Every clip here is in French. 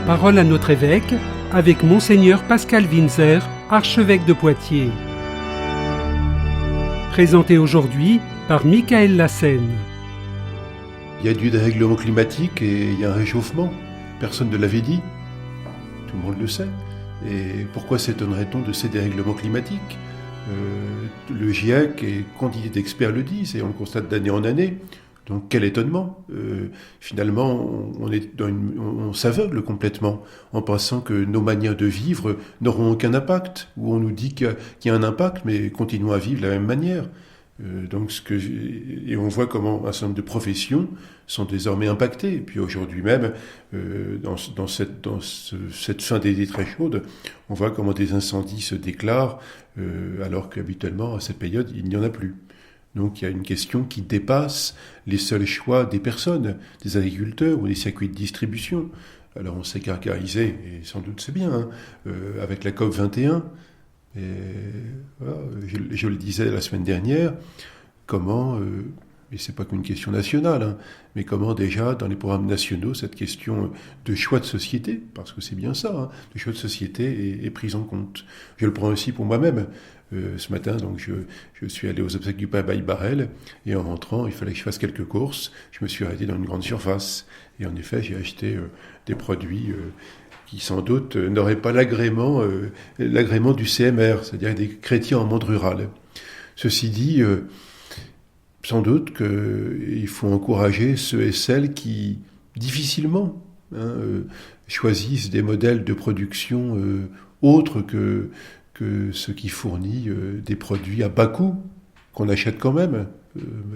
Parole à notre évêque avec Monseigneur Pascal Winzer, archevêque de Poitiers. Présenté aujourd'hui par Michael Lassène. Il y a du dérèglement climatique et il y a un réchauffement. Personne ne l'avait dit. Tout le monde le sait. Et pourquoi s'étonnerait-on de ces dérèglements climatiques ? Le GIEC et quantité d'experts le disent et on le constate d'année en année. Donc quel étonnement. Finalement, on s'aveugle complètement en pensant que nos manières de vivre n'auront aucun impact. Ou on nous dit qu'il y a un impact, mais continuons à vivre de la même manière. Et on voit comment un certain nombre de professions sont désormais impactées. Et puis aujourd'hui même, dans cette fin d'été très chaude, on voit comment des incendies se déclarent, alors qu'habituellement, à cette période, il n'y en a plus. Donc il y a une question qui dépasse les seuls choix des personnes, des agriculteurs ou des circuits de distribution. Alors on s'est caractérisé, et sans doute c'est bien, avec la COP 21. Et voilà, je le disais la semaine dernière, comment, et c'est pas qu'une question nationale, mais comment déjà dans les programmes nationaux cette question de choix de société, parce que c'est bien ça, de choix de société est prise en compte. Je le prends aussi pour moi-même. Ce matin, donc, je suis allé aux obsèques du Père Bailly-Barrel, et en rentrant, il fallait que je fasse quelques courses. Je me suis arrêté dans une grande surface, et en effet, j'ai acheté des produits qui sans doute n'auraient pas l'agrément du CMR, c'est-à-dire des chrétiens en monde rural. Ceci dit, sans doute qu'il faut encourager ceux et celles qui, difficilement, choisissent des modèles de production autres que ce qui fournit des produits à bas coût, qu'on achète quand même.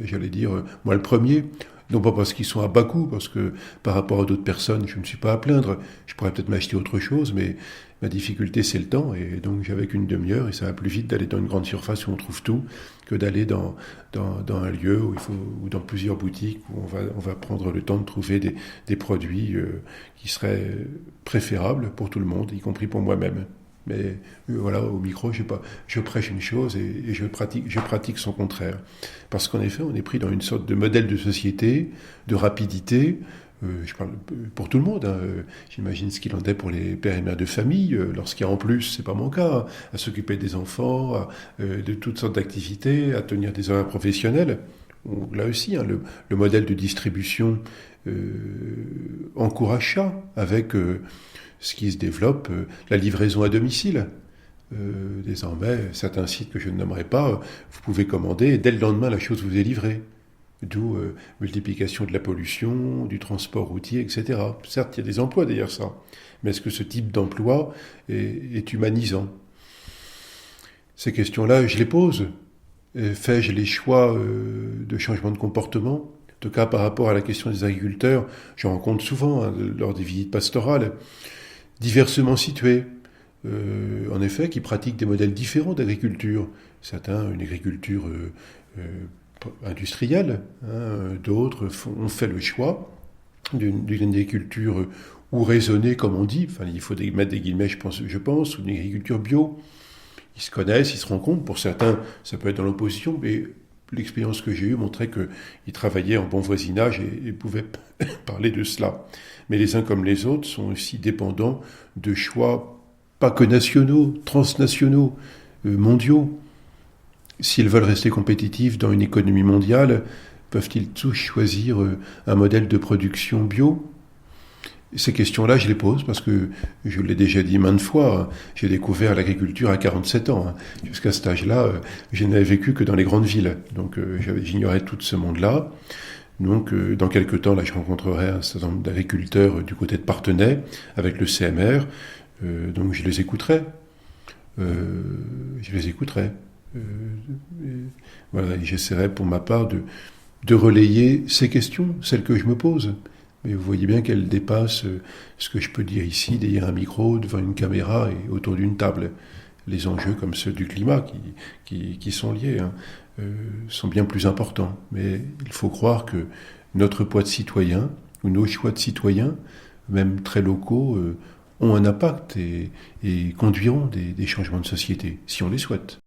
J'allais dire, moi le premier, non pas parce qu'ils sont à bas coût, parce que par rapport à d'autres personnes, je ne me suis pas à plaindre. Je pourrais peut-être m'acheter autre chose, mais ma difficulté, c'est le temps. Et donc, j'avais qu'une demi-heure, et ça va plus vite d'aller dans une grande surface où on trouve tout, que d'aller dans un lieu ou dans plusieurs boutiques où on va prendre le temps de trouver des produits qui seraient préférables pour tout le monde, y compris pour moi-même. Mais voilà, au micro, je prêche une chose et je pratique son contraire. Parce qu'en effet, on est pris dans une sorte de modèle de société, de rapidité. Je parle pour tout le monde. J'imagine ce qu'il en est pour les pères et mères de famille, lorsqu'il y a en plus, c'est pas mon cas, à s'occuper des enfants, de toutes sortes d'activités, à tenir des horaires professionnels. Là aussi, le modèle de distribution encourage ça, avec ce qui se développe, la livraison à domicile. Désormais, certains sites que je ne nommerai pas, vous pouvez commander et dès le lendemain, la chose vous est livrée. D'où multiplication de la pollution, du transport routier, etc. Certes, il y a des emplois derrière ça, mais est-ce que ce type d'emploi est humanisant ? Ces questions-là, je les pose. Fais-je les choix de changement de comportement ? En tout cas, par rapport à la question des agriculteurs, j'en rencontre souvent lors des visites pastorales, diversement situés, en effet, qui pratiquent des modèles différents d'agriculture. Certains, une agriculture industrielle, d'autres ont fait le choix d'une agriculture ou raisonnée, comme on dit, enfin, il faut mettre des guillemets, je pense, ou d'une agriculture bio. Ils se connaissent, ils se rencontrent. Pour certains, ça peut être dans l'opposition, mais l'expérience que j'ai eue montrait qu'ils travaillaient en bon voisinage et pouvaient parler de cela. Mais les uns comme les autres sont aussi dépendants de choix, pas que nationaux, transnationaux, mondiaux. S'ils veulent rester compétitifs dans une économie mondiale, peuvent-ils tous choisir un modèle de production bio ? Ces questions-là, je les pose parce que, je l'ai déjà dit maintes fois, j'ai découvert l'agriculture à 47 ans. Jusqu'à cet âge-là, je n'avais vécu que dans les grandes villes. Donc j'ignorais tout ce monde-là. Donc dans quelques temps, là, je rencontrerai un certain nombre d'agriculteurs du côté de Parthenay, avec le CMR. Donc je les écouterai. Voilà, et j'essaierai pour ma part de relayer ces questions, celles que je me pose. Mais vous voyez bien qu'elles dépassent ce que je peux dire ici, derrière un micro, devant une caméra et autour d'une table. Les enjeux comme ceux du climat qui sont liés sont bien plus importants. Mais il faut croire que notre poids de citoyen, ou nos choix de citoyens, même très locaux, ont un impact et conduiront des changements de société, si on les souhaite.